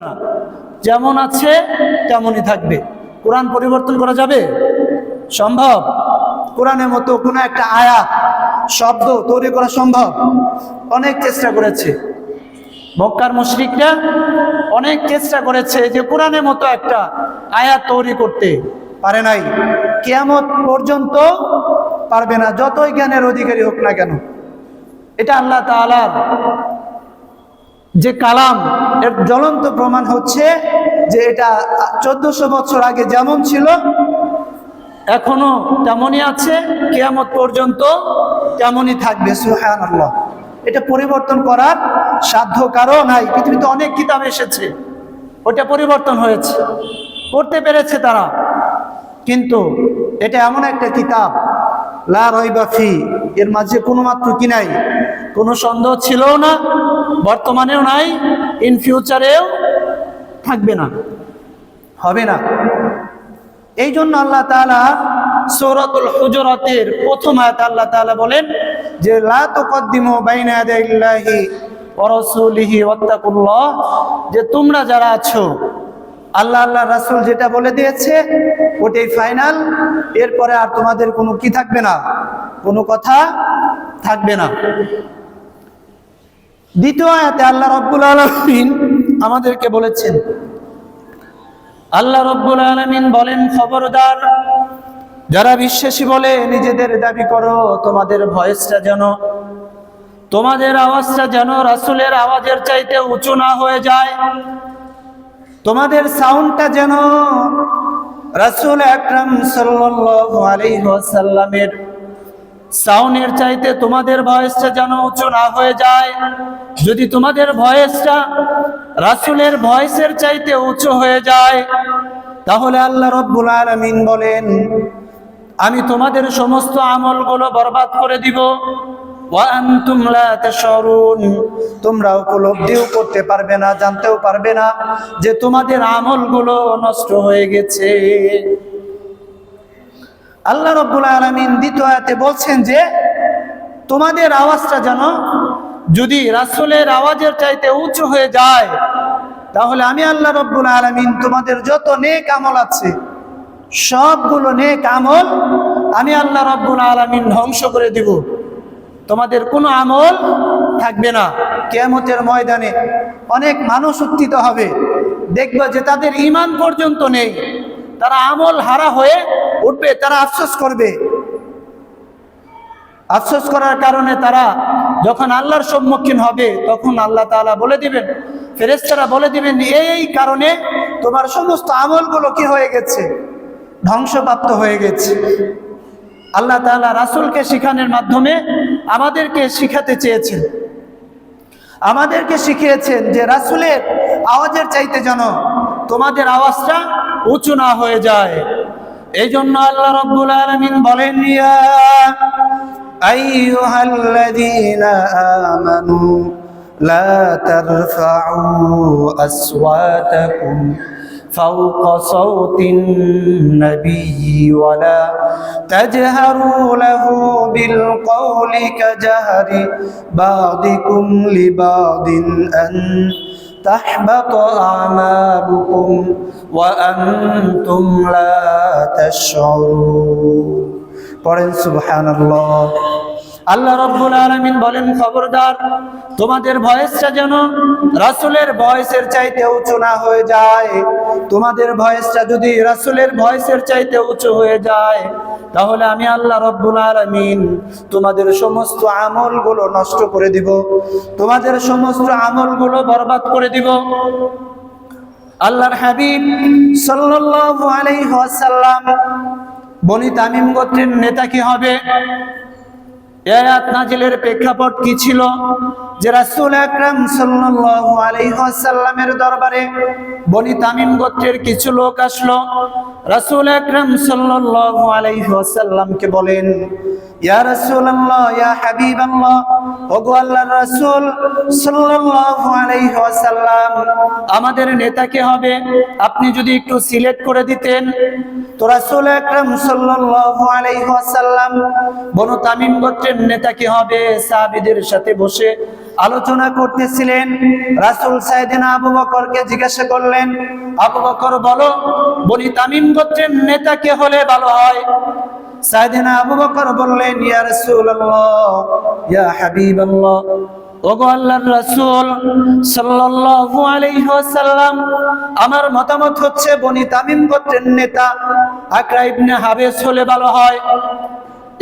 না, যেমন আছে তেমনই থাকবে। কোরআন পরিবর্তন করা যাবে? সম্ভব? কোরআনের মতো কোনো একটা আয়াত শব্দ তৈরি করা সম্ভব? অনেক চেষ্টা করেছে মক্কার মুশরিকরা, অনেক চেষ্টা করেছে যে কোরআনের মতো একটা আয়াত তৈরি করতে পারে নাই। কিয়ামত পর্যন্ত পারবে না, যতই জ্ঞানের অধিকারী হোক না কেন। এটা আল্লাহ তাআলার যে কালাম, এর জ্বলন্ত প্রমাণ হচ্ছে যে এটা 1400 বছর আগে যেমন ছিল এখনো তেমনই আছে, কিয়ামত পর্যন্ত তেমনই থাকবে। সুবহানাল্লাহ। এটা পরিবর্তন করার সাধ্য কারো নাই। পৃথিবীতে অনেক কিতাব এসেছে, ওটা পরিবর্তন হয়েছে, পড়তে পেরেছে তারা, কিন্তু এটা এমন একটা কিতাব লা রাইবা ফি, এর মাঝে কোনো মাত্র কি নাই, কোনো সন্দেহ ছিলও না, বর্তমানেও নাই, ইন ফিউচারেও থাকবে না, হবে না। এই জন্য আল্লাহ তাআলা সূরাতুল হুজুরাতের প্রথম আয়াতে আল্লাহ তাআলা বলেন যে লা তুকদ্দিমু বাইনা ইয়াদাইল্লাহি ওয়া রাসূলিহি ওয়াত্তাকুল্লাহ, যে তোমরা যারা আছো আল্লাহ আল্লাহ রাসূল যেটা বলে দিয়েছে ওটাই ফাইনাল, এরপরে আর তোমাদের কোনো কি থাকবে না, কোনো কথা থাকবে না। দ্বিতীয় আয়াতে আল্লাহ রাব্বুল আলামিন আমাদেরকে বলেছেন, আল্লাহ রাব্বুল আলামিন বলেন, খবরদার যারা বিশ্বাসী বলে নিজেদের দাবি করো, তোমাদের ভয়েসটা যেন, তোমাদের আওয়াজটা যেন রাসূলের আওয়াজের চাইতে উঁচু না হয়ে যায়, তোমাদের সাউন্ডটা যেন রাসূল আকরাম সাল্লাল্লাহু আলাইহি ওয়াসাল্লামের সাউন্ডের চাইতে তোমাদের ভয়েসটা যেন উঁচু না হয়ে যায়। যদি তোমাদের ভয়েসটা রাসূলের ভয়েসের চাইতে উঁচু হয়ে যায়, তাহলে আল্লাহ রাব্বুল আলামিন বলেন আমি তোমাদের সমস্ত আমলগুলো বরবাদ করে দিব। ওয়া আনতুম লা তাশউরুন, তোমরা উপলব্ধিও করতে পারবে না, জানতেও পারবে না যে তোমাদের আমলগুলো নষ্ট হয়ে গেছে। আল্লাহ রাব্বুল আলামিন দ্বিতীয় আয়াতে বলছেন যে তোমাদের আওয়াজটা যেন যদি রাসূলের আওয়াজের চাইতে উঁচু হয়ে যায়, তাহলে আমি আল্লাহ রাব্বুল আলামিন তোমাদের যত নেক আমল আছে সবগুলো নেক আমল আমি আল্লাহ রাব্বুল আলামিন ধ্বংস করে দিব, তোমাদের কোনো আমল থাকবে না। কিয়ামতের ময়দানে অনেক মানুষ উত্থিত হবে, দেখবে যে তাদের ঈমান পর্যন্ত নেই, তারা আমল হারা হয়ে উঠবে, তারা আফসোস করবে। আফসোস করার কারণে তারা যখন আল্লাহর সম্মুখীন হবে তখন আল্লাহ তাআলা বলে দিবেন, ফেরেশতারা বলে দিবেন, এই কারণে তোমার সমস্ত আমলগুলো কি হয়ে গেছে, ধ্বংসপ্রাপ্ত হয়ে গেছে। আল্লাহ তাআলা রাসূলকে শিখানোর মাধ্যমে আমাদেরকে শিখাতে চেয়েছেন, আমাদেরকে শিখিয়েছেন যে রাসূলের আওয়াজের চাইতে যেন তোমাদের আওয়াজটা উঁচু না হয়ে যায়। এই জন্য আল্লাহ রাব্বুল আলামিন বলেন, ইয়া আইয়ুহাল্লাযীনা আমানু লা তারফাউ আসওয়াতাকুম ফাওকা সাওতিন নাবিয়্যি ওয়া লা তাজহারু লাহু বিল কওলি কাজহরি বা'দিকুম লিবা'দিন আন تحبط أعمالكم وأنتم لا تشعرون। পড়েন সুবহানাল্লাহ। আল্লাহ রাব্বুল আলামিন বলেন, খবরদার তোমাদের ভয়েসটা যেন রাসূলের ভয়েসের চাইতে উঁচু না হয়ে যায়। তোমাদের ভয়েসটা যদি রাসূলের ভয়েসের চাইতে উঁচু হয়ে যায়, তাহলে আমি আল্লাহ রাব্বুল আলামিন তোমাদের সমস্ত আমলগুলো নষ্ট করে দিব, তোমাদের সমস্ত আমলগুলো বরবাদ করে দিব। আল্লাহর হাবিব সাল্লাল্লাহু আলাইহি ওয়াসাল্লাম বনি তামিম গোত্রের নেতা কি হবে? আয়াত নাজিলের প্রেক্ষাপট কি ছিল? যে রাসূল আকরাম সাল্লাল্লাহু আলাইহি ওয়াসাল্লামের দরবারে বনি তামিম গোত্রের কিছু লোক আসলো। রাসূল আকরাম সাল্লাল্লাহু আলাইহি ওয়াসাল্লামকে বলেন, ইয়া রাসূলুল্লাহ, ইয়া হাবিবাল্লাহ, ওগো আল্লাহর রাসূল সাল্লাল্লাহু আলাইহি ওয়াসাল্লাম, আমাদের নেতা কে হবে? আপনি যদি একটু সিলেক্ট করে দিতেন। তো রাসূল আকরাম সাল্লাল্লাহু আলাইহি ওয়াসাল্লাম বনু তামিম গোত্রের নেতা কে হবে সাহাবীদের সাথে বসে আলোচনা করতেছিলেন। রাসূল সাইয়েদনা আবু বকরকে জিজ্ঞাসা করলেন, আবু বকর বলো, বনি তামিম গোত্রের নেতা কে হলে ভালো হয়? সাইয়েদনা আবু বকর বললেন, ইয়া রাসূলুল্লাহ, ইয়া হাবিবাল্লাহ, ওগো আল্লাহর রাসূল সাল্লাল্লাহু আলাইহি ওয়াসাল্লাম, আমার মতামত হচ্ছে বনি তামিম গোত্রের নেতা আকরা ইবনে হাবিস হলে ভালো হয়।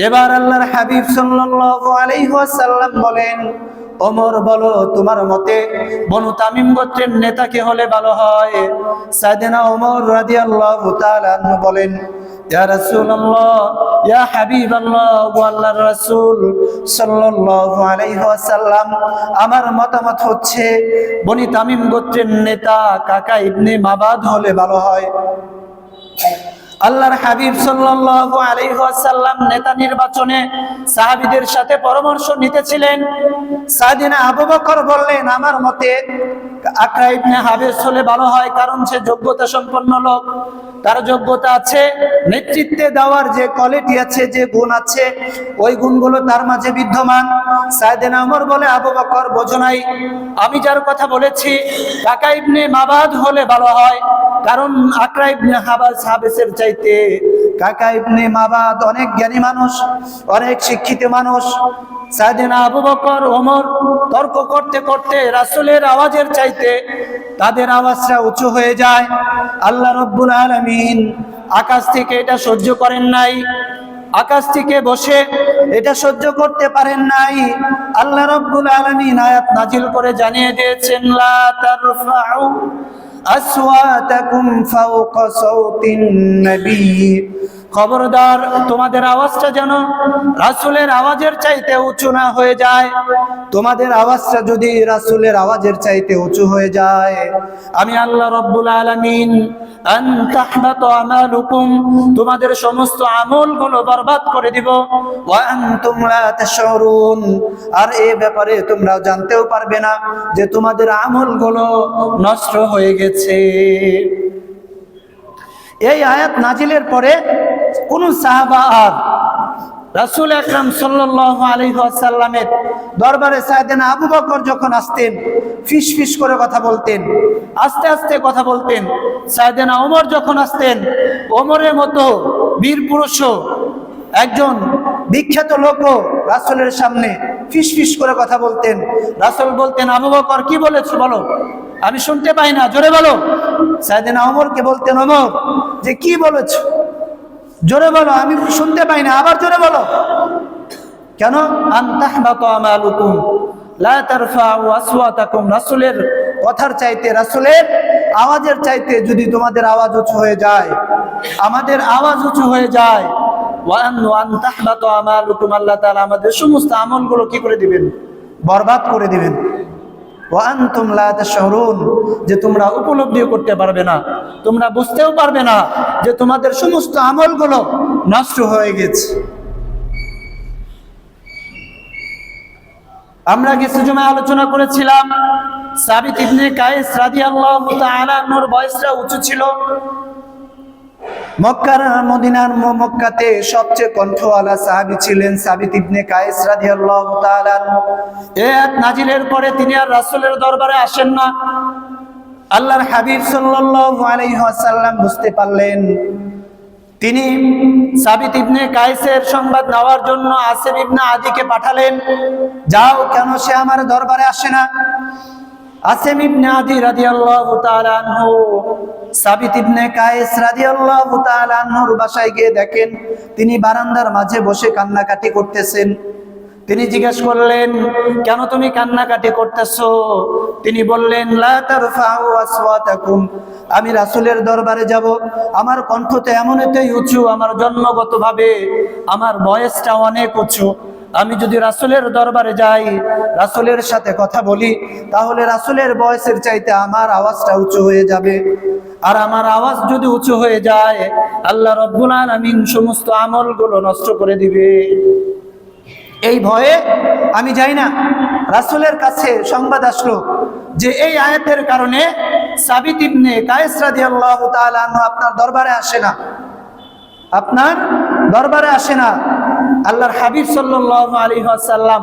এবার আল্লাহর হাবিব সাল্লাল্লাহু আলাইহি ওয়াসাল্লাম বলেন, ওমর বলো, তোমার মতে বনু তামিম গোত্রের নেতা কে হলে ভালো হয়? সাইয়েদনা ওমর রাদিয়াল্লাহু তাআলা আনহু বলেন, ইয়া রাসূলুল্লাহ, ইয়া হাবিবাল্লাহ, ওয়া আল্লাহর রাসূল সাল্লাল্লাহু আলাইহি ওয়াসাল্লাম, আমার মতামত হচ্ছে বনি তামিম গোত্রের নেতা কাকা ইবনে মাবাদ হলে ভালো হয়। আল্লাহর হাবিব সাল্লাল্লাহু আলাইহি ওয়াসাল্লাম নেতা নির্বাচনে সাহাবীদের সাথে পরামর্শ নিতেছিলেন। সাইয়েদনা আবু বকর বললেন, আমার মতে আকরা ইবনে হাবিস হলে ভালো হয়, কারণ সে যোগ্যতা সম্পন্ন লোক, তার যোগ্যতা আছে, নেতৃত্বে দেওয়ার যে কোয়ালিটি আছে, যে গুণ আছে, ওই গুণগুলো তার মাঝে বিদ্যমান। সাইয়েদনা ওমর বলে, আবু বকর বোঝো নাই, আমি যার কথা বলেছি কাকা ইবনে মাবাদ হলে ভালো হয়, কারণ আকরা ইবনে হাবিসের চাইতে কাকা ইবনে মাবাদ অনেক জ্ঞানী মানুষ, অনেক শিক্ষিত মানুষ। সাইয়েদনা আবু বকর ওমর তর্ক করতে করতে রাসূলের আওয়াজের চাইতে তাদের আওয়াজটা উঁচু হয়ে যায়। আল্লাহ রাব্বুল আলামিন আকাশ থেকে এটা সহ্য করেন নাই, আকাশ থেকে বসে এটা সহ্য করতে পারেন নাই। আল্লাহ রাব্বুল আলামিন আয়াত নাজিল করে জানিয়ে দিয়েছেন, লা তারফাউ আসওয়াতাকুম ফাওকা সাওতিন নবী, খবরদার তোমাদের আওয়াজটা যেন রাসূলের আওয়াজের চাইতে উঁচু না হয়ে যায়। তোমাদের আওয়াজটা যদি রাসূলের আওয়াজের চাইতে উঁচু হয়ে যায়, আমি আল্লাহ রাব্বুল আলামিন আন তাহবাতা আমালুকুম, তোমাদের সমস্ত আমলগুলো বরবাদ করে দিব। ওয়া আনতুম লা তাশউরুন, আর এই ব্যাপারে তোমরা জানতেও পারবে না যে তোমাদের আমলগুলো নষ্ট হয়ে গেছে। এই আয়াত নাজিলের পরে কোন সাহাবা আর রাসূল আকরাম সাল্লাল্লাহু আলাইহি ওয়াসাল্লামের দরবারে সাইয়েদনা আবু বকর যখন আসতেন, ফিস ফিস করে কথা বলতেন, আস্তে আস্তে কথা বলতেন। সাইয়েদনা ওমর যখন আসতেন, ওমরের মতো বীর পুরুষও, একজন বিখ্যাত লোকও রাসূলের সামনে ফিস ফিস করে কথা বলতেন। রাসূল বলতেন, আবু বকর কি বলেছো বলো, আমি শুনতে পাই না, জোরে বলো। সাইয়েদনা ওমরকে বলতেন, ওমর যে কি বলেছো, জোরে বলো, আমি শুনতে পাই না, আবার জোরে বলো। কেন? আন তাহবাতা আমালুকুম লা তারফাউ আসওয়াতাকুম, রাসূলের কথার চাইতে, রাসূলের আওয়াজের চাইতে যদি তোমাদের আওয়াজ উঁচু হয়ে যায়, আমাদের আওয়াজ উঁচু হয়ে যায়, ওয়ান তাহবাতা আমালুকুম, আল্লাহ তাআলা আমাদের সমস্ত আমলগুলো কি করে দিবেন? বরবাদ করে দিবেন। ওয়া আনতুম লা তাশউরুন, যে তোমরা উপলব্ধিও করতে পারবে না, তোমরা বুঝতেও পারবে না যে তোমাদের সমস্ত আমলগুলো নষ্ট হয়ে গেছে। আমরা কিছু সময় আলোচনা করেছিলাম, সাবিত ইবনে কায়েস রাদিয়াল্লাহু তাআলা আনহুর বয়সটা উঁচু ছিল। মক্কার মদিনার মক্কাতে সবচেয়ে কণ্ঠওয়ালা সাহাবী ছিলেন সাবিত ইবনে কায়েস রাদিয়াল্লাহু তাআলা আনহু। এই আয়াত নাজিলের পরে তিনি আর রাসূলের দরবারে আসেন না। আল্লাহর হাবিব সাল্লাল্লাহু আলাইহি ওয়াসাল্লাম বুঝতে পারলেন, তিনি সাবিত ইবনে কায়েসের সংবাদ নেওয়ার জন্য আসিম ইবনে আদিকে পাঠালেন, যাও, কেন সে আমার দরবারে আসে না? আসিম ইবনে আদি রাদিয়াল্লাহু তাআলা আনহু সাবিত ইবনে কায়েস রাদিয়াল্লাহু তাআলা আনহুর বাসায় গিয়ে দেখেন তিনি বারান্দার মাঝে বসে কান্নাকাটি করতেছেন। তিনি জিজ্ঞেস করলেন, কেন তুমি কান্নাকাটি করতেছো? তিনি বললেন, লা তারফাউ আসওয়াতাকুম, আমি রাসূলের দরবারে যাব, আমার কণ্ঠ তো এমনই উঁচু, আমার জন্মগতভাবে আমার বয়সটা অনেক উঁচু। আমি যদি রাসূলের দরবারে যাই, রাসূলের সাথে কথা বলি, তাহলে রাসূলের বয়সের চাইতে আমার আওয়াজটা উঁচু হয়ে যাবে। আর আমার আওয়াজ যদি উঁচু হয়ে যায়, আল্লাহ রাব্বুল আলামিন সমস্ত আমলগুলো নষ্ট করে দিবে। এই ভয়ে আমি যাই না। রাসূলের কাছে সংবাদ আসলো যে এই আয়াতের কারণে সাবিত ইবনে কায়েস রাদিয়াল্লাহু তাআলা আনহু আপনার দরবারে আসে না, আপনার দরবারে আসে না। আল্লাহর হাবিব সাল্লাল্লাহু আলাইহি ওয়াসাল্লাম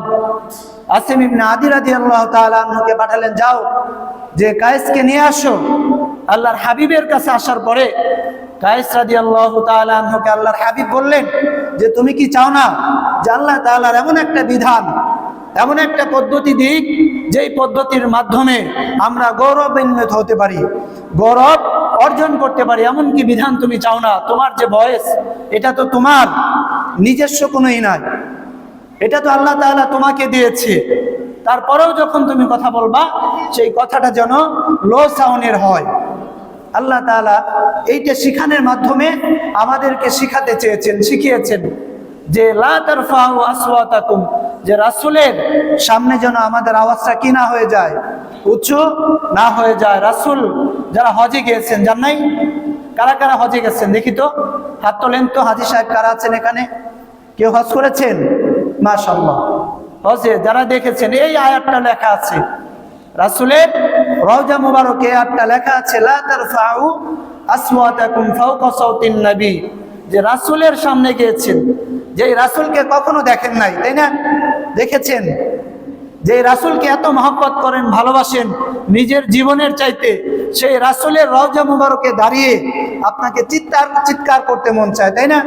আসিম ইবনে আদি রাদিয়াল্লাহু তাআলা আনহুকে পাঠালেন, যাও যে কায়েসকে নিয়ে আসো। আল্লাহর হাবিবের কাছে আসার পরে কায়েস রাদিয়াল্লাহু তাআলা আনহুকে আল্লাহর হাবিব বললেন যে তুমি কি চাও না যে আল্লাহ তাআলার এমন একটা বিধান, এমন একটা পদ্ধতি দিক, যেই পদ্ধতির মাধ্যমে আমরা গৌরবান্বিত হতে পারি, গৌরব অর্জন করতে পারি, এমন কি বিধান তুমি চাও না? তোমার যে বয়স, এটা তো তোমার নিজস্ব কোনোই নাই, এটা তো আল্লাহ তাআলা তোমাকে দিয়েছে। তারপরেও যখন তুমি কথা বলবা, সেই কথাটা যেন লো সাউন্ডের হয়। আল্লাহ তাআলা এইটা শিখানোর মাধ্যমে আমাদেরকে শিখাতে চেয়েছেন, শিখিয়েছেন যে লা তারফাউ আসওয়াতাকুম, যে রাসূলের সামনে যেন আমাদের আওয়াজটা কি না হয়ে যায়, উঁচু না হয়ে যায়। রাসূল যারা হজে গিয়েছেন, যান নাই? কারা কারা হজে গেছেন দেখি তো, হাত তোলেন তো। হাজী সাহেব কারা আছেন এখানে? কেউ হজ করেছেন? মাশাআল্লাহ। হজে যারা দেখেছেন, এই আয়াতটা লেখা আছে রাসূলের রওজা মুবারকে, আয়াতটা লেখা আছে লা তারফাউ আসওয়াতাকুম ফাওকা সাওতিন নবী, যে রাসূলের সামনে গিয়েছেন, যে রাসূলকে কখনো দেখেন নাই, তাই না? দেখেছেন যে রাসূলকে এত মহব্বত করেন, ভালোবাসেন নিজের জীবনের চাইতে, সেই রাসূলের রওজা মুবারকে দাঁড়িয়ে আপনাকে চিৎকার করতে মন চায়, তাই না?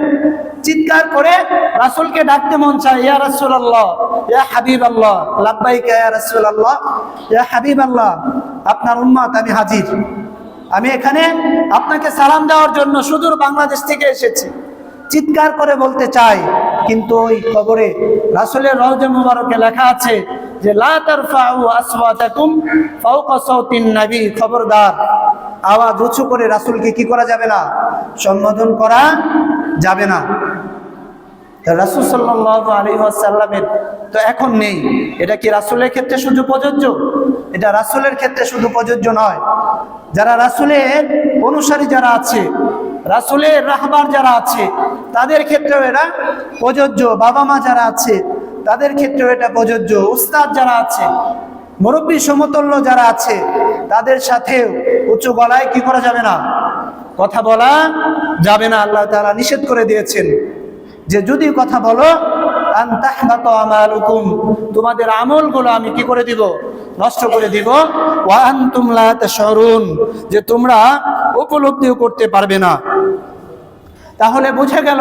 চিৎকার করে রাসূলকে ডাকতে মন চায়, ইয়া রাসূলুল্লাহ, ইয়া হাবিবাল্লাহ, লাব্বাইকা ইয়া রাসূলুল্লাহ, ইয়া হাবিবাল্লাহ, আপনার উম্মত আমি হাজির, আমি এখানে আপনাকে সালাম দেওয়ার জন্য সুদূর বাংলাদেশ থেকে এসেছি, চিৎকার করে বলতে চাই। কিন্তু ওই খবরে রাসূলের রওজা মুবারকে লেখা আছে যে লা তারফাউ আসওয়াতাকুম ফাওকা সাওতিন নবী, খবরদার আওয়াজ উঁচু করে রাসূলকে কি করা যাবে না, সম্বোধন করা যাবে না। রাসূল সাল্লাল্লাহু আলাইহি ওয়াসাল্লামের তো এখন নেই। এটা কি রাসূলের ক্ষেত্রে শুধু প্রযোজ্য? এটা রাসূলের ক্ষেত্রে শুধু প্রযোজ্য নয়, যারা রাসূলের অনুসারী যারা আছে, রাসূলের রাহবার যারা আছে, তাদের ক্ষেত্রেও এটা প্রযোজ্য। বাবা মা যারা আছে, তাদের ক্ষেত্রেও এটা প্রযোজ্য। উস্তাদ যারা আছে, মুরব্বী সমতুল্য যারা আছে, তাদের সাথেও উঁচু গলায় কি করা যাবে না, কথা বলা যাবে না। আল্লাহ তাআলা নিষেধ করে দিয়েছেন যে যদি কথা বলো আন তাহবাতা আমালুকুম, তোমাদের আমলগুলো আমি কি করে দিব, নষ্ট করে দিব। ওয়া আনতুম লা তাশউরুন, যে তোমরা উপলব্ধিও করতে পারবে না। তাহলে বুঝে গেল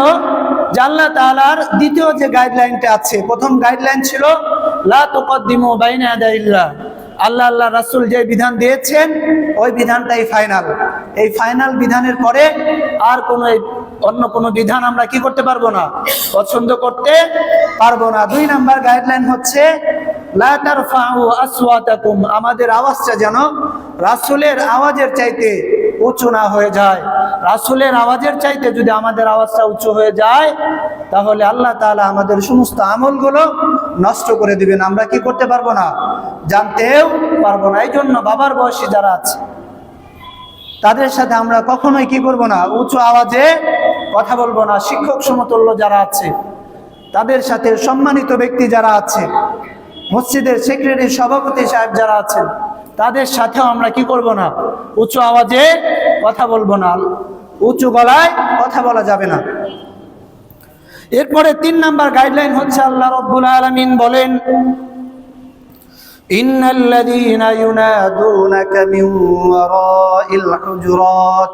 যে আল্লাহ তাআলার দ্বিতীয় যে গাইডলাইনটা আছে, প্রথম গাইডলাইন ছিল লা তুকদ্দিমু বাইনা ইয়াদাইল্লাহ, আল্লাহ রাসূল যে বিধান দিয়েছেন ওই বিধানটাই ফাইনাল। এই ফাইনাল বিধানের পরে আর অন্য কোনো বিধান আমরা কি করতে পারবো না, পছন্দ করতে পারবো না। 2 নাম্বার গাইডলাইন হচ্ছে লা তারফাউ আসওয়াতাকুম, আমাদের আওয়াজটা যেন রাসূলের আওয়াজের চাইতে উঁচু না হয়ে যায়। রাসূলের আওয়াজের চাইতে যদি আমাদের আওয়াজটা উঁচু হয়ে যায়, তাহলে আল্লাহ তাআলা আমাদের সমস্ত আমলগুলো নষ্ট করে দিবেন, আমরা কি করতে পারবো না, জানতেও পারবো না। এই জন্য বাবার বয়সী যারা আছে, তাদের সাথে আমরা কখনোই কি করব না, উঁচু আওয়াজে কথা বলবো না। শিক্ষক সমতুল্য যারা আছে, তাদের সাথে সম্মানিত ব্যক্তি যারা আছে, মসজিদের সেক্রেটারি সভাপতি সাহেব যারা আছেন, তাদের সাথেও আমরা কি করব না, উঁচু আওয়াজে কথা বলবো না, উঁচু গলায় কথা বলা যাবে না। এরপরে 3 নাম্বার গাইডলাইন হচ্ছে আল্লাহ রাব্বুল আলামিন বলেন ইন্নাল্লাযীনা ইউনাদুনাকা মিন ওয়ারাইল হুজুরাত।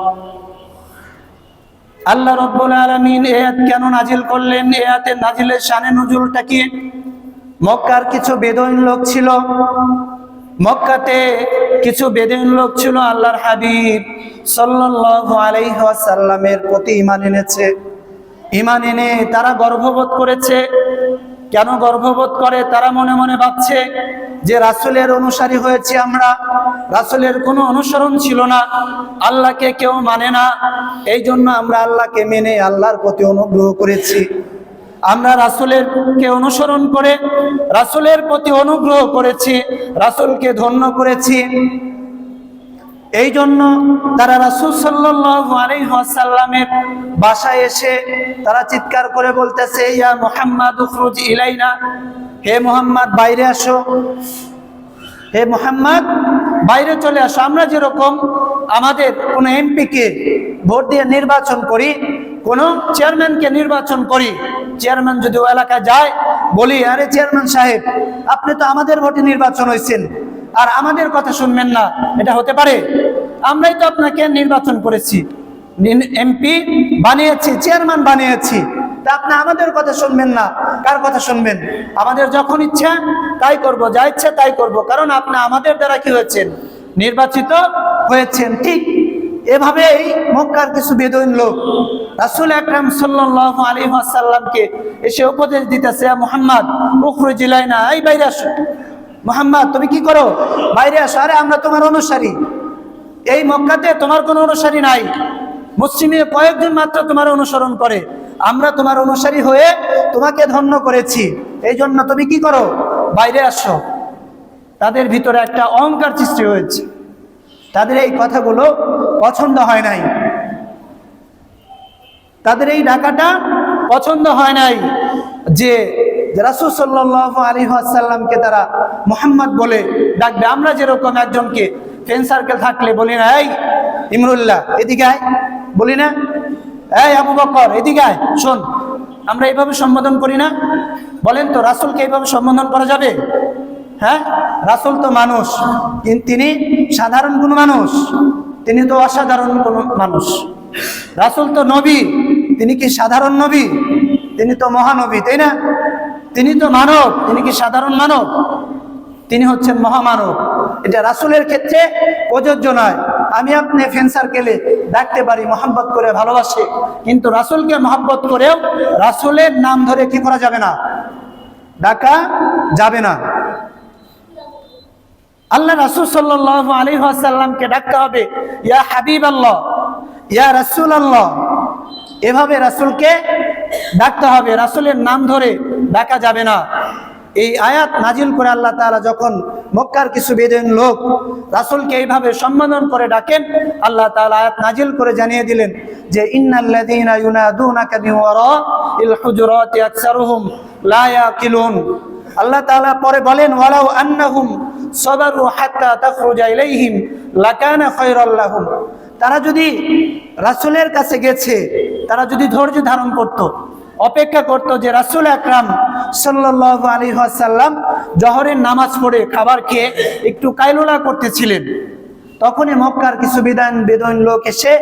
আল্লাহ রাব্বুল আলামিন এই আয়াত কেন নাজিল করলেন? এই আয়াতের নাজিলের শানে নুজুলটা কি? মক্কার কিছু বেদুইন লোক ছিল, মক্কাতে কিছু বেদুইন লোক ছিল, আল্লাহর হাবিব সাল্লাল্লাহু আলাইহি ওয়াসাল্লামের প্রতি ঈমান এনেছে। ঈমান এনে তারা গর্ববোধ করেছে। কেন গর্ববোধ করে? তারা মনে মনে ভাবছে যে রাসূলের অনুসারী হয়েছে আমরা, রাসূলের কোনো অনুসরণ ছিল না, আল্লাহকে কেউ মানে না, এই জন্য আমরা আল্লাহকে মেনে আল্লাহর প্রতি অনুগ্রহ করেছি। আমরা রাসূলকে অনুসরণ করে রাসূলের প্রতি অনুগ্রহ করেছি, রাসূলকে ধন্য করেছি। এই জন্য তারা রাসূল সাল্লাল্লাহু আলাইহি ওয়াসাল্লামের বাসায় এসে তারা চিৎকার করে বলতেছে, ইয়া মুহাম্মাদ উখরুজ ইলাইনা, হে মুহাম্মদ বাইরে আসো, হে মুহাম্মদ বাইরে চলে আসো। আমরা যেরকম আমাদের কোনো এমপিকে ভোট দিয়ে নির্বাচন করি, কোনো চেয়ারম্যানকে নির্বাচন করি, চেয়ারম্যান যদি ও এলাকায় যায় বলি, আরে চেয়ারম্যান সাহেব আপনি তো আমাদের ভোটে নির্বাচন হয়েছেন আর আমাদের কথা শুনবেন না, এটা হতে পারে? আমরাই তো আপনাকে নির্বাচন করেছি, এমপি বানিয়েছি, চেয়ারম্যান বানিয়েছি, তা আপনি আমাদের কথা শুনবেন না, কার কথা শুনবেন? আমাদের যখন ইচ্ছা তাই করব, যা ইচ্ছা তাই করব, কারণ আপনি আমাদের দ্বারা কি হয়েছেন? নির্বাচিত হয়েছেন। ঠিক এভাবেই মক্কার কিছু বেদুইন লোক রাসূল আকরাম সাল্লাল্লাহু আলাইহি ওয়াসাল্লামকে এসে উপদেশ দিতেছে, মুহাম্মদ উখরুজ ইলাইনা, এই বাইরে আসো। মুহাম্মদ তুমি কি করো? বাইরে আসো। আরে আমরা তোমার অনুসারী, এই মক্কাতে তোমার কোনো অনুসারী নাই, মুসলিমে কয়েকজন মাত্র তোমার অনুসরণ করে, আমরা তোমার অনুসারী হয়ে তোমাকে ধন্য করেছি, এই জন্য তুমি কি করো? বাইরে আসো। তাদের ভিতরে একটা অহংকার সৃষ্টি হয়েছে, তাদের এই কথাগুলো পছন্দ হয় নাই, তাদের এই ডাকাটা পছন্দ হয় নাই যে রাসূল সাল্লাল্লাহু আলাইহি ওয়াসাল্লামকে তারা মুহাম্মদ বলে ডাকবে। আমরা যেরকম একজনকে ফ্রেন্ড সার্কেল থাকলে বলি না, এই ইমরুল্লাহ এদিকে আয়, বলি না, এই আবু বকর এদিকে আয় শোন, আমরা এইভাবে সম্বোধন করি না? বলেন তো রাসূলকে এইভাবে সম্বোধন করা যাবে? হ্যাঁ, রাসূল তো মানুষ, কিন্তু তিনি সাধারণ কোনো মানুষ? তিনি তো অসাধারণ কোনো মানুষ। রাসূল তো নবী, তিনি কি সাধারণ নবী? তিনি তো মহানবী, তাই না? তিনি তো মানব, তিনি কি সাধারণ মানব? তিনি হচ্ছেন মহামানব। এটা রাসূলের ক্ষেত্রে প্রযোজ্য নয়। আমি আপনি ফ্রেন্ড সার্কেলে ডাকতে পারি মহব্বত করে, ভালোবাসে, কিন্তু রাসূলকে মহব্বত করেও রাসূলের নাম ধরে কি করা যাবে না? ডাকা যাবে না। আল্লাহ রাসূল সাল্লাল্লাহু আলাইহি ওয়াসাল্লামকে ডাকতে হবে ইয়া হাবিবাল্লাহ, ইয়া রাসূলুল্লাহ, এভাবে রাসূলকে ডাকতে হবে, রাসূলের নাম ধরে ডাকা যাবে না। এই আয়াত নাজিল করে আল্লাহ তাআলা যখন মক্কার কিছু বেদুইন লোক রাসূলকে এইভাবে সম্বোধন করে ডাকেন, আল্লাহ তাআলা আয়াত নাজিল করে জানিয়ে দিলেন যে ইন্নাল্লাযীনা ইউনাদুনাকা মিন ওয়ারাইল হুজুরাতি আকসারুহুম লা ইয়াকিলুন। আল্লাহ তাআলা পরে বলেন, ওয়ালাউ আন্নাহুম সাবারু হাত্তা তাখরুজা ইলাইহিম লাকানা খায়রাল লাহুম। তারা যদি রাসূলের কাছে গেছে, তারা যদি ধৈর্য ধারণ করত, অপেক্ষা করত যে রাসূল আকরাম সাল্লাল্লাহু আলাইহি ওয়াসাল্লাম জোহরের নামাজ পড়ে খাবার খেয়ে একটু কাইলুলা করতেছিলেন, তখনই মক্কার কিছু বেদুইন লোক এসে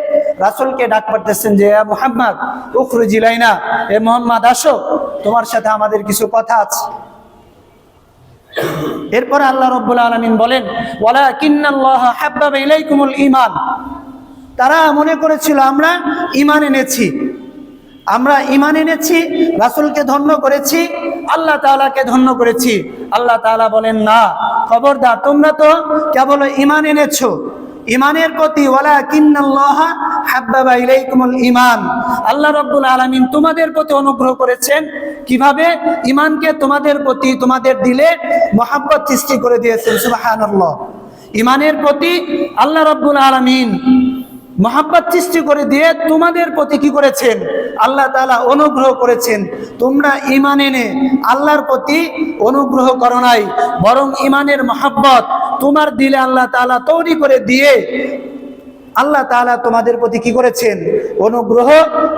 রাসূলকে ডাক পাঠাচ্ছেন যে ইয়া মুহাম্মদ উখরুজ ইলাইনা, হে মুহাম্মদ আসো, তোমার সাথে আমাদের কিছু কথা আছে। এরপর আল্লাহ রাব্বুল আলামিন বলেন, ওয়ালাকিন্নাল্লাহা হাব্বাবা ইলাইকুমুল ঈমান। তারা মনে করেছিল আমরা ঈমান এনেছি, আমরা ঈমান এনেছি, রাসূলকে ধন্য করেছি, আল্লাহ তাআলাকে ধন্য করেছি। আল্লাহ তাআলা বলেন, না, খবরদার, তোমরা তো কেবল ঈমান এনেছো, ঈমানের প্রতি ওয়ালাকিন্নাল্লাহা হাব্বাবা ইলাইকুমুল ঈমান, আল্লাহ রাব্বুল আলামিন তোমাদের প্রতি অনুগ্রহ করেছেন। কিভাবে? ঈমানকে তোমাদের প্রতি, তোমাদের দিলে মহব্বত সৃষ্টি করে দিয়েছেন। সুবহানাল্লাহ। ঈমানের প্রতি আল্লাহ রাব্বুল আলামিন মহব্বত সৃষ্টি করে দিয়ে তোমাদের প্রতি কি করেছেন? আল্লাহ তাআলা অনুগ্রহ করেছেন। তোমরা ঈমান এনে আল্লাহর প্রতি অনুগ্রহ করো নাই, বরং ঈমানের মহব্বত তোমার দিলে আল্লাহ তাআলা তৈরি করে দিয়ে আল্লাহ তাআলা তোমাদের প্রতি কি করেছেন? অনুগ্রহ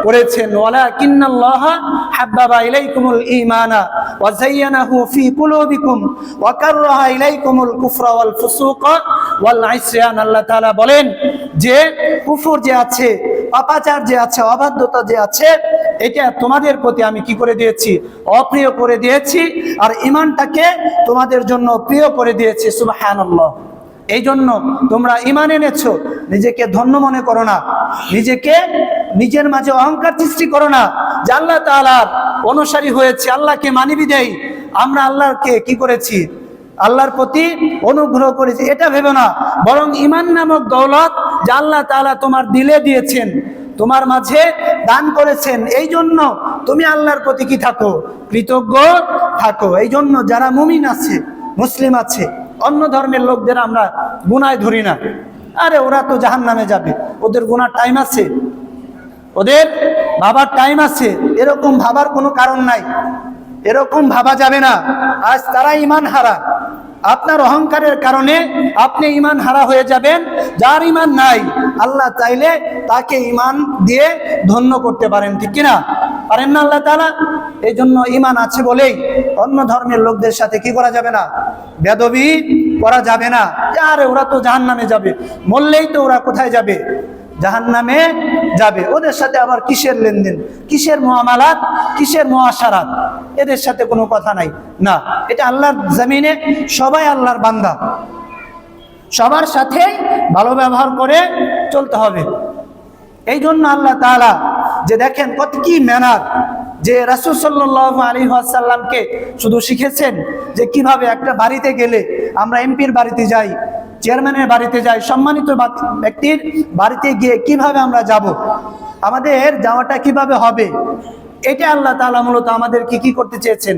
করেছেন। ওয়ালাকিন্নাল্লাহা হাব্বাবা ইলাইকুমুল ঈমানা ওয়া যায়্যানাহু ফি কুলুবিকুম ওয়া কাররাহা ইলাইকুমুল কুফরা ওয়াল ফুসুকা ওয়াল ইসয়ান। আল্লাহ তাআলা বলেন যে কুফর যে আছে, পাপাচার যে আছে, অবাধ্যতা যে আছে, এটা তোমাদের প্রতি আমি কি করে দিয়েছি? অপ্রিয় করে দিয়েছি, আর ঈমানটাকে তোমাদের জন্য প্রিয় করে দিয়েছি। সুবহানাল্লাহ। এই জন্য তোমরা ঈমান এনেছো, নিজেকে ধন্য মনে করো না, নিজেকে নিজের মাঝে অহংকার সৃষ্টি করো না যে আল্লাহ তাআলার অনুসারী হয়েছে, আল্লাহকে মানি বিধায় আমরা আল্লাহকে কি করেছি? আল্লাহর প্রতি অনুগ্রহ করেছি, এটা ভেবো না। বরং ঈমান নামক দৌলত যে আল্লাহ তাআলা তোমার দিলে দিয়েছেন, তোমার মাঝে দান করেছেন, এই জন্য তুমি আল্লাহর প্রতি কি থাকো? কৃতজ্ঞ থাকো। এই জন্য যারা মুমিন আছে, মুসলিম আছে, অন্য ধর্মের লোকদের আমরা গুনায় ধরি না, আরে ওরা তো জাহান্নামে যাবে, ওদের গুনার টাইম আছে, ওদের ভাবার টাইম আছে, এরকম ভাবার কোনো কারণ নাই, এরকম ভাবা যাবে না। আজ তারা ঈমান হারা, আপনার অহংকারের কারণে আপনি ঈমান হারা হয়ে যাবেন। যার ঈমান নাই আল্লাহ চাইলে তাকে ঈমান দিয়ে ধন্য করতে পারেন, ঠিক কিনা? পারেন না আল্লাহ তাআলা? এই জন্য ঈমান আছে বলেই অন্য ধর্মের লোকদের সাথে কি করা যাবে না? বেয়াদবি করা যাবে না। আরে ওরা তো জাহান্নামে যাবে, মরলেই তো ওরা কোথায় যাবে? জাহান্নামে যাবে। ওদের সাথে আবার কিসের লেনদেন, কিসের মুআমালাত, কিসের মুআশারাত? এদের সাথে কোনো কথা নাই। না, এটা আল্লাহর জমিনে সবাই আল্লাহর বান্দা, সবার সাথে ভালো ব্যবহার করে চলতে হবে। এই জন্য আল্লাহ তাআলা যে দেখেন কত কি ম্যানার, যে রাসূল সাল্লাল্লাহু আলাইহি ওয়াসাল্লামকে শুধু শিখেছেন যে কিভাবে একটা বাড়িতে গেলে আমরা এমপির বাড়িতে যাই, চেয়ারম্যানের বাড়িতে যাই, সম্মানিত ব্যক্তির বাড়িতে গিয়ে কিভাবে আমরা যাব, আমাদের যাওয়াটা কিভাবে হবে, এটা আল্লাহ তাআলা মূলত আমাদেরকে কি করতে চেয়েছেন?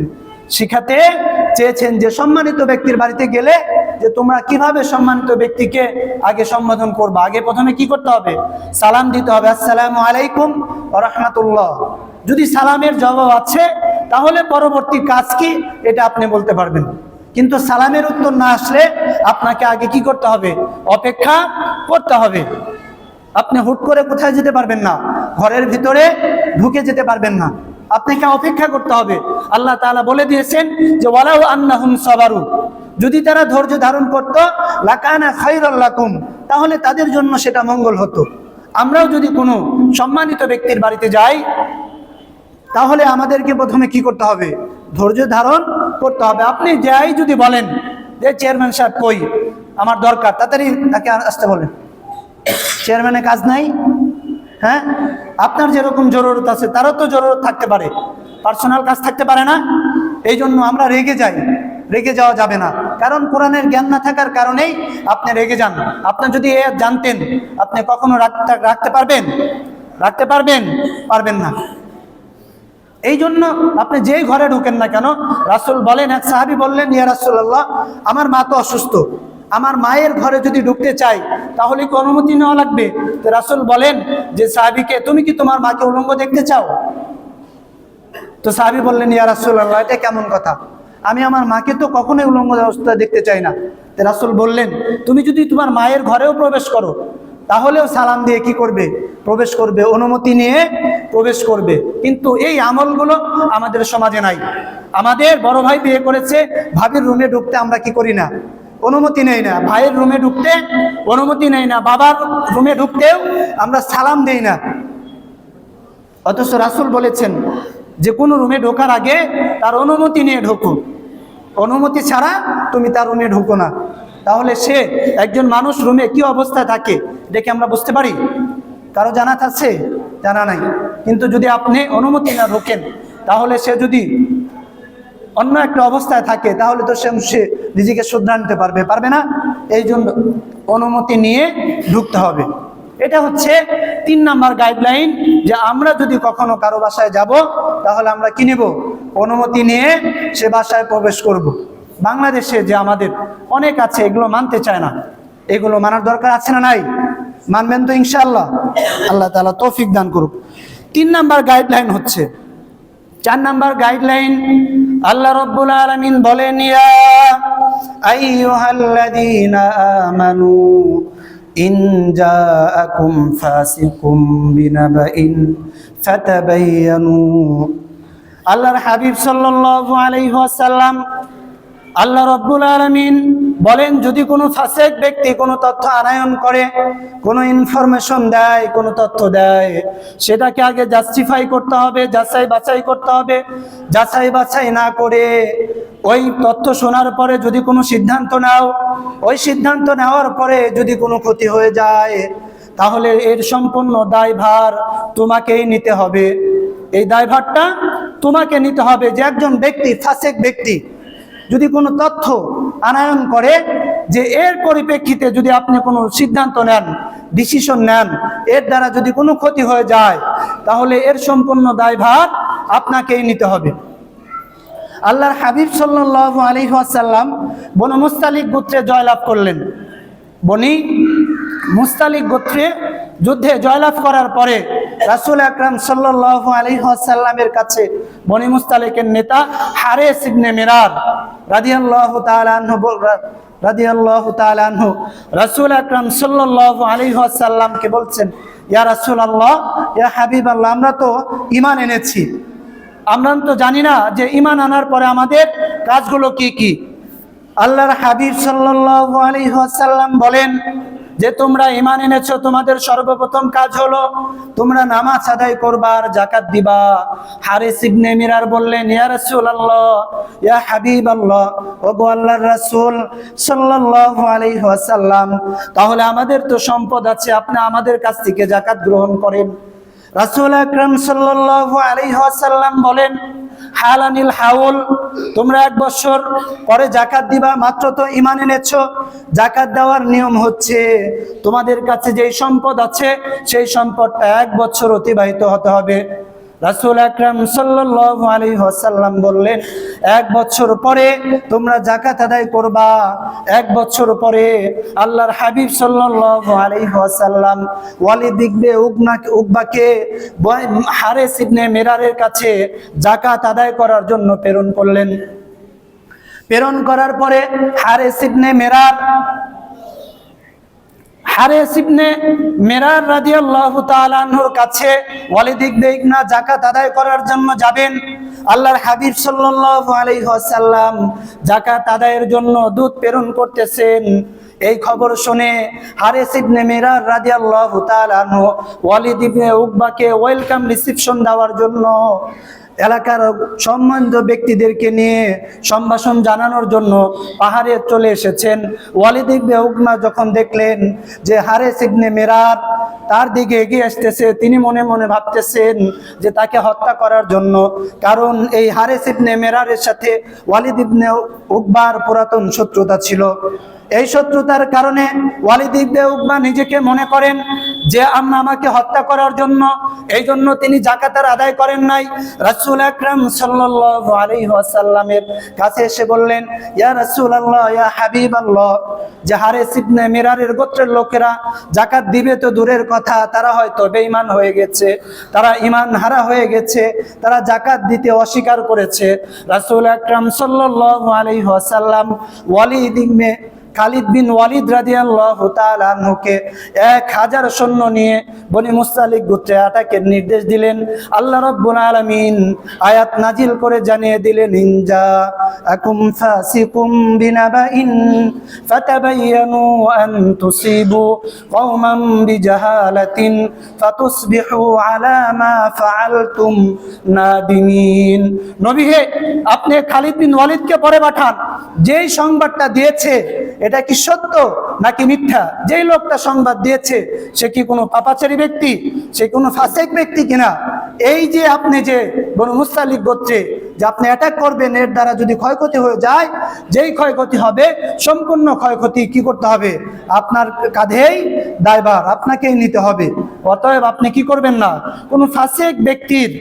শিখাতে চেয়েছেন। যে সম্মানিত ব্যক্তির বাড়িতে গেলে যে তোমরা কিভাবে সম্মানিত ব্যক্তিকে আগে সম্বোধন করবে, আগে প্রথমে কি করতে হবে? সালাম দিতে হবে, আসসালামু আলাইকুম ওয়া রাহমাতুল্লাহ। যদি সালামের জবাব আছে তাহলে পরবর্তী কাজ কি এটা আপনি বলতে পারবেন। কিন্তু সালামের উত্তর না আসলে আপনাকে আগে কি করতে হবে? অপেক্ষা করতে হবে। আপনি হুট করে কোথায় যেতে পারবেন না, ঘরের ভিতরে ঢুকে যেতে পারবেন না, আপনাকে অপেক্ষা করতে হবে। আল্লাহ তাআলা বলে দিয়েছেন যে ওয়ালাউ আন্নাহুম সাবারু, যদি তারা ধৈর্য ধারণ করত, লাকানা খায়রাল লাকুম, তাহলে তাদের জন্য সেটা মঙ্গল হতো। আমরাও যদি কোনো সম্মানিত ব্যক্তির বাড়িতে যাই তাহলে আমাদেরকে প্রথমে কি করতে হবে? ধৈর্য ধারণ করতে হবে। আপনি যাই যদি বলেন যে চেয়ারম্যান সাহেব কই, আমার দরকার, তাড়াতাড়ি তাকে আসতে বলেন, চেয়ারম্যানের কাজ নাই? হ্যাঁ, আপনার যেরকম জরুরত আছে তারও তো জরুরত থাকতে পারে, পার্সোনাল কাজ থাকতে পারে না? এই জন্য আমরা রেগে যাই, রেগে যাওয়া যাবে না। কারণ কোরআনের জ্ঞান না থাকার কারণেই আপনি রেগে যান। আপনি যদি এ জানতেন আপনি কখনো রাখতে পারবেন? রাখতে পারবেন? পারবেন না। এই জন্য আপনি যেই ঘরে ঢুকেন না কেন, রাসূল বলেন, এক সাহাবী বললেন, ইয়া রাসূলুল্লাহ, আমার মা তো অসুস্থ, আমার মায়ের ঘরে যদি ঢুকতে চাই তাহলে কি অনুমতি নেওয়া লাগবে? তো রাসূল বলেন যে সাহাবীকে, তুমি কি তোমার মাকে উলঙ্গ দেখতে চাও? তো সাহাবী বললেন, ইয়া রাসূলুল্লাহ, এটা কেমন কথা? আমি আমার মাকে তো কখনোই উলঙ্গ অবস্থায় দেখতে চাই না। তো রাসূল বললেন, তুমি যদি তোমার মায়ের ঘরেও প্রবেশ করো তাহলেও সালাম দিয়ে কি করবে? প্রবেশ করবে, অনুমতি নিয়ে প্রবেশ করবে। কিন্তু এই আমলগুলো আমাদের সমাজে নাই। আমাদের বড় ভাই বিয়ে করেছে, ভাবির রুমে ঢুকতে আমরা কি করি না? অনুমতি নেই না। ভাইয়ের রুমে ঢুকতে অনুমতি নেই না। বাবার রুমে ঢুকতেও আমরা সালাম দেই না। অথচ রাসূল বলেছেন যে কোনো রুমে ঢোকার আগে তার অনুমতি নিয়ে ঢোকো, অনুমতি ছাড়া তুমি তার রুমে ঢোকো না। তাহলে সে একজন মানুষ রুমে কি অবস্থায় থাকে দেখে আমরা বুঝতে পারি? কারো জানা আছে? জানা নাই। কিন্তু যদি আপনি অনুমতি না ঢোকেন তাহলে সে যদি অন্য একটা অবস্থায় থাকে তাহলে তো সে নিজেকে শুধরে নিতে পারবে না। এই জন্য অনুমতি নিয়ে ঢুকতে হবে। এটা হচ্ছে 3 নাম্বার গাইডলাইন, যে আমরা যদি কখনো কারো বাসায় যাব তাহলে আমরা কি নেব? অনুমতি নিয়ে সে বাসায় প্রবেশ করব। বাংলাদেশে যে আমাদের অনেক আছে এগুলো মানতে চায় না, এগুলো মানার দরকার আছে না নাই? মানবেন তো ইনশাআল্লাহ? আল্লাহ তাআলা তৌফিক দান করুক। 3 নাম্বার গাইডলাইন হচ্ছে, 4 নাম্বার গাইডলাইন আল্লাহ রাব্বুল আলামিন বলেন, ইয়া আইয়ুহাল্লাযীনা আমানু ইন জাআকুম ফাসিকুম বিনাবাইন ফাতাবায়ানু। আল্লাহর হাবিব সাল্লাল্লাহু আলাইহি ওয়াসাল্লাম, আল্লাহ রাব্বুল আলামিন বলেন, যদি কোনো ফাসিক ব্যক্তি কোনো তথ্য আনয়ন করে, কোনো ইনফরমেশন দেয়, কোনো তথ্য দেয়, সেটাকে আগে জাস্টিফাই করতে হবে, যাচাই বাছাই করতে হবে। যাচাই বাছাই না করে ওই তথ্য শোনার পরে যদি কোনো সিদ্ধান্ত নাও, ওই সিদ্ধান্ত নেওয়ার পরে যদি কোনো ক্ষতি হয়ে যায় তাহলে এর সম্পূর্ণ দায়ভার তোমাকেই নিতে হবে। এই দায়ভারটা তোমাকে নিতে হবে। যে একজন ব্যক্তি, ফাসিক ব্যক্তি যদি কোনো তথ্য আনয়ন করে, যে এর পরিপ্রেক্ষিতে যদি আপনি কোনো সিদ্ধান্ত নেন, ডিসিশন নেন, এর দ্বারা যদি কোনো ক্ষতি হয়ে যায় তাহলে এর সম্পূর্ণ দায়ভার আপনাকেই নিতে হবে। আল্লাহর হাবিব সাল্লাল্লাহু আলাইহি ওয়াসাল্লাম বনু মুস্তালিক গোত্রে জয়লাভ করলেন। বনি মুস্তালিক গোত্রে যুদ্ধে জয়লাভ করার পরে রাসূল আকরাম সাল্লাল্লাহু আলাইহি ওয়াসাল্লামের কাছে বনি মুস্তালিকের নেতা হারিস ইবনে মিরার রাদিয়াল্লাহু তাআলা আনহু রাসূল আকরাম সাল্লাল্লাহু আলাইহি ওয়াসাল্লামকে বলছেন, ইয়া রাসূলুল্লাহ, ইয়া হাবিবাল্লাহ, আমরা তো ঈমান এনেছি, আমরা তো জানি না যে ঈমান আনার পরে আমাদের কাজগুলো কি কি। আল্লাহর হাবিব সাল্লাল্লাহু আলাইহি ওয়াসাল্লাম বলেন যে তোমরা ঈমান এনেছো, তোমাদের সর্বপ্রথম কাজ হলো তোমরা নামাজ আদায় করবা আর যাকাত দিবা। হারিস ইবনে মিরার বললেন, ইয়া রাসূলুল্লাহ, ইয়া হাবিবাল্লাহ, ওগো আল্লাহর রাসূল সাল্লাল্লাহু আলাইহি ওয়াসাল্লাম, তাহলে আমাদের তো সম্পদ আছে, আপনি আমাদের কাছ থেকে যাকাত গ্রহণ করেন। রাসূল আকরাম সাল্লাল্লাহু আলাইহি ওয়াসাল্লাম বলেন, হালানিল হাউল, তোমরা 1 বছর পরে যাকাত দিবা, মাত্র তো ঈমান এনেছো। যাকাত দেওয়ার নিয়ম হচ্ছে তোমাদের কাছে যেই সম্পদ আছে সেই সম্পদটা 1 বছর অতিবাহিত হতে হবে। রাসূল আকরাম সাল্লাল্লাহু আলাইহি ওয়াসাল্লাম বললেন, 1 বছর পরে তোমরা যাকাত আদায় করবা। 1 বছর পরে আল্লাহর হাবিব সাল্লাল্লাহু আলাইহি ওয়াসাল্লাম ওয়ালিদ ইবনে উকবাকে হারিস ইবনে মিরারের কাছে যাকাত আদায় করার জন্য প্রেরণ করলেন। প্রেরণ করার পরে হারিস ইবনে মিরার রাদিয়াল্লাহু তাআলা আনহুর কাছে ওয়ালিদ ইবনে উকবা যাকাত আদায় করার জন্য যাবেন। আল্লাহর হাবিব সাল্লাল্লাহু আলাইহি ওয়াসাল্লাম যাকাত আদায়ের জন্য দূত প্রেরণ করতেছেন। এই খবর শুনে হারিস ইবনে মিরার রাদিয়াল্লাহু তাআলা আনহু ওয়ালিদ ইবনে উকবাকে ওয়েলকাম রিসিপশন দেওয়ার জন্য এলাকার সম্মানিত ব্যক্তিদেরকে নিয়ে সম্ভাষণ জানানোর জন্য পাহাড়ে চলে এসেছেন। ওয়ালিদ ইবনে উকবা যখন দেখলেন যে হারিস ইবনে মিরার তার দিকে এগিয়ে আসতেছে, তিনি মনে মনে ভাবতেছেন যে তাকে হত্যা করার জন্য, কারণ এই হারিস ইবনে মিরারের সাথে ওয়ালিদ ইবনে উকবার পুরাতন শত্রুতা ছিল। এই শত্রুতার কারণে ওয়ালিদ ইবনে উকবা নিজেকে মনে করেন যে আমাকে হত্যা করার জন্য, এই জন্য তিনি যাকাত আদায় করেন নাই। রাসূল আকরাম সাল্লাল্লাহু আলাইহি ওয়াসাল্লামের কাছে এসে বললেন, ইয়া রাসূলুল্লাহ, ইয়া হাবিবাল্লাহ, যে হারিস ইবনে মিরারের গোত্রের লোকেরা যাকাত দিবে তো দূরের কথা, তারা হয়তো বেঈমান হয়ে গেছে, তারা ঈমান হারা হয়ে গেছে, তারা যাকাত দিতে অস্বীকার করেছে। রাসূল আকরাম সাল্লাল্লাহু আলাইহি ওয়াসাল্লাম ওয়ালিদ ইবনে খালিদ বিন ওয়ালিদ রাদিয়াল্লাহু তাআলা আনহুকে 1000 সৈন্য নিয়ে বনি মুস্তালিক গোত্রে আটাকের নির্দেশ দিলেন। আল্লাহ রাব্বুল আলামিন আয়াত নাজিল করে জানিয়ে দিলেন, ইনজা আকুম ফাসিকুম বিনাবাইন ফাতাবায়ানু আন তুসিবু কওমান বিজাহালাতিন ফাতুসবিহু আলা মা ফাআলতুম নাদিমিন। নবী হে, আপনি খালিদ বিন ওয়ালিদকে পরে পাঠান, যেই সংবাদটা দিয়েছে এটা কি সত্য নাকি মিথ্যা। যেই লোকটা সংবাদ দিয়েছে সে কি কোনো পাপাচারী ব্যক্তি, সে কোনো ফাসিক ব্যক্তি কিনা। এই যে আপনি যে বনু মুস্তালিক গোত্রে যে আপনি অ্যাটাক করবেন, এর দ্বারা যদি ক্ষয়ক্ষতি হয়ে যায়, যেই ক্ষয়ক্ষতি হবে সম্পূর্ণ ক্ষয়ক্ষতি কি করতে হবে, আপনার কাঁধেই দায়ভার আপনাকেই নিতে হবে। অতএব আপনি কি করবেন না, কোনো ফাসিক ব্যক্তির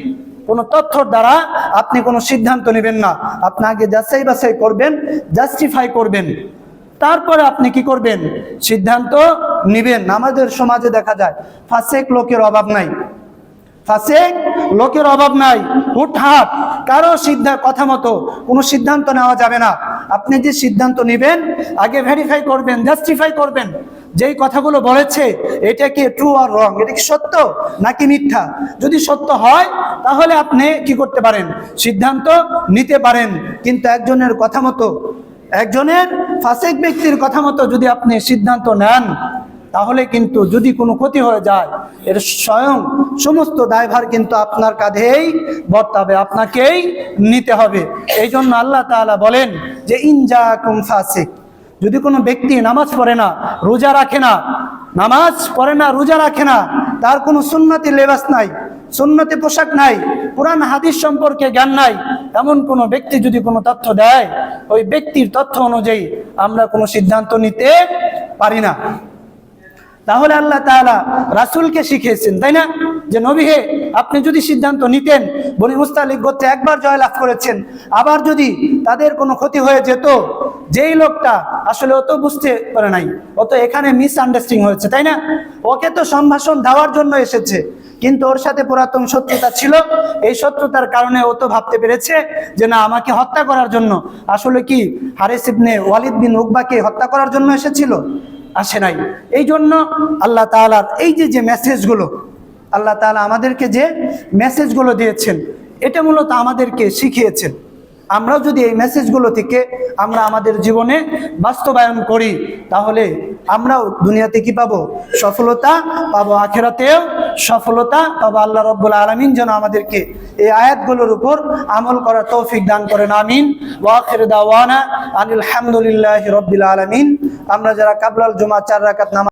কোনো তথ্যর দ্বারা আপনি কোনো সিদ্ধান্ত নেবেন না। আপনি আগে যাচাই বাছাই করবেন, জাস্টিফাই করবেন, তারপরে আপনি কি করবেন, সিদ্ধান্ত নেবেন। আমাদের সমাজে দেখা যায় ফাসিক লোকের অভাব নাই, ফাসিক লোকের অভাব নাই। হুটহাট কারো কথা মতো কোনো সিদ্ধান্ত নেওয়া যাবে না। আপনি যে সিদ্ধান্ত নেবেন আগে ভেরিফাই করবেন, জাস্টিফাই করবেন, যেই কথাগুলো বলেছে এটা কি ট্রু আর রং, এটা কি সত্য নাকি মিথ্যা। যদি সত্য হয় তাহলে আপনি কি করতে পারেন, সিদ্ধান্ত নিতে পারেন। কিন্তু একজনের কথা মতো, একজনের ফাসিক ব্যক্তির কথা মতো যদি আপনি সিদ্ধান্ত নেন, তাহলে কিন্তু যদি কোনো ক্ষতি হয়ে যায় এর স্বয়ং সমস্ত দায়ভার কিন্তু আপনার কাঁধেই বর্তাবে, আপনাকেই নিতে হবে। এই জন্য আল্লাহ তাআলা বলেন যে ইনজাকুম ফাসিক, যদি কোনো ব্যক্তি নামাজ পড়ে না, রোজা রাখে না, নামাজ পড়ে না, রোজা রাখে না, তার কোনো সুন্নতি লেবাস নাই, সুন্নতি পোশাক নাই, কোরআন হাদিস সম্পর্কে জ্ঞান নাই, এমন কোনো ব্যক্তি যদি কোনো তথ্য দেয়, ওই ব্যক্তির তথ্য অনুযায়ী আমরা কোনো সিদ্ধান্ত নিতে পারি না। তাহলে আল্লাহ তাআলা রাসূলকে শিখিয়েছেন, তাই না, যে নবী হে, আপনি যদি সিদ্ধান্ত নিতেন, বনি মুস্তালিক গোত্রে একবার জয়লাভ করেছেন, আবার যদি তাদের কোনো ক্ষতি হয়ে যেত, যেই লোকটা আসলে ও তো বুঝতে পারে নাই, ও তো এখানে মিসআন্ডারস্ট্যান্ডিং হয়েছে, তাই না? ওকে তো সম্ভাষণ দেওয়ার জন্য এসেছে, কিন্তু ওর সাথে পুরাতন শত্রুতা ছিল। এই শত্রুতার কারণে ও তো ভাবতে পেরেছে যে না, আমাকে হত্যা করার জন্য। আসলে কি হারিস ইবনে ওয়ালিদ বিন উকবাকে হত্যা করার জন্য এসেছিল? আসে নাই। এই জন্য আল্লাহ তাআলার এই যে মেসেজগুলো, আল্লাহ তাআলা আমাদেরকে যে মেসেজগুলো দিয়েছেন, এটা মূলত আমাদেরকে শিখিয়েছেন। আমরাও যদি এই মেসেজগুলো থেকে আমরা আমাদের জীবনে বাস্তবায়ন করি, তাহলে আমরাও দুনিয়াতে কি পাবো? সফলতা পাবো, আখিরাতেও সফলতা পাবো। আল্লাহ রাব্বুল আলামিন যেন আমাদেরকে এই আয়াতগুলোর উপর আমল করার তৌফিক দান করেন, আমিন। ওয়া আখিরু দাওয়ানা আনিল হামদুলিল্লাহি রাব্বিল আলামিন। আমরা যারা কাবলাল জুমা 4 রাকাত নামাজ